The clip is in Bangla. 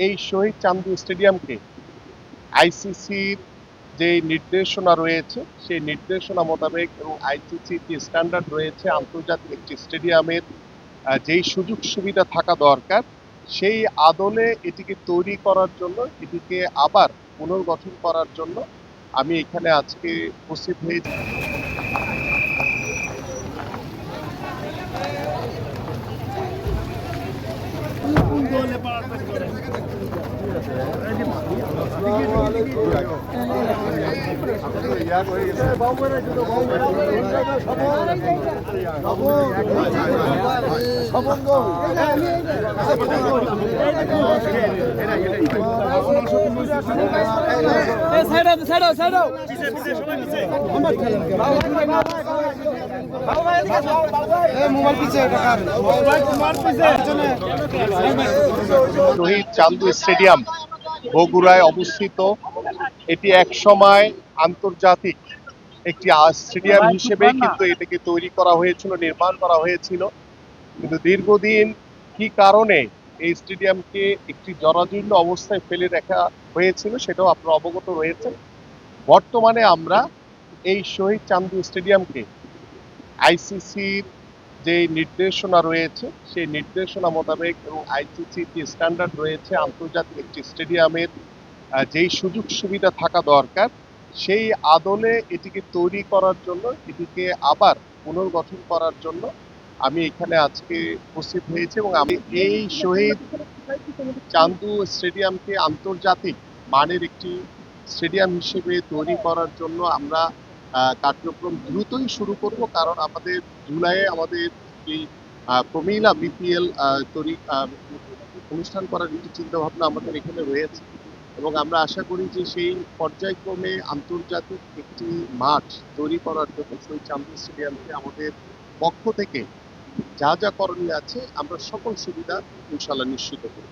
এই শহীদ চান্দু স্টেডিয়ামকে আইসিসির যে নির্দেশনা রয়েছে সেই নির্দেশনা মোতাবেক এবং আইসিসির যে স্ট্যান্ডার্ড রয়েছে আন্তর্জাতিক একটি স্টেডিয়ামের যেই সুযোগ সুবিধা থাকা দরকার সেই আদলে এটিকে তৈরি করার জন্য, এটিকে আবার পুনর্গঠন করার জন্য আমি এখানে আজকে উপস্থিত হয়েছি। শহীদ চান্দু স্টেডিয়াম বগুড়ায় অবস্থিত। এটি এক সময় আন্তর্জাতিক একটি স্টেডিয়াম হিসেবে কিন্তু এটাকে তৈরি করা হয়েছিল, নির্মাণ করা হয়েছিল। কিন্তু দীর্ঘদিন কি কারণে এই স্টেডিয়ামকে একটি জরাজীর্ণ অবস্থায় ফেলে রাখা হয়েছিল সেটাও আপনারা অবগত রয়েছেন। বর্তমানে আমরা এই শহীদ চান্দু স্টেডিয়ামকে আইসিসির যে নির্দেশনা রয়েছে সেই নির্দেশনা মোতাবেক এবং আইসিসির যে স্ট্যান্ডার্ড রয়েছে আন্তর্জাতিক একটি স্টেডিয়ামের যেই সুযোগ সুবিধা থাকা দরকার সেই আদলে এটিকে তৈরি করার জন্য, এটিকে আবার পুনর্গঠন করার জন্য আমি এখানে আজকে উপস্থিত হয়েছি এবং আমি এই শহীদ চান্দু স্টেডিয়ামকে আন্তর্জাতিক মানের একটি স্টেডিয়াম হিসেবে তৈরি করার জন্য আমরা কার্যক্রম দ্রুতই শুরু করব। কারণ আমাদের জুলাইয়ে আমাদের এই প্রমিলা বিপিএল তৈরি অনুষ্ঠান করার একটি চিন্তাভাবনা আমাদের এখানে রয়েছে এবং আমরা আশা করি যে সেই পর্যায়ক্রমে আন্তর্জাতিক একটি মাঠ তৈরি করার জন্য শহীদ চান্দু স্টেডিয়ামকে আমাদের পক্ষ থেকে যা যা করণীয় আছে আমরা সকল সুবিধা ইনশাল্লাহ নিশ্চিত করি।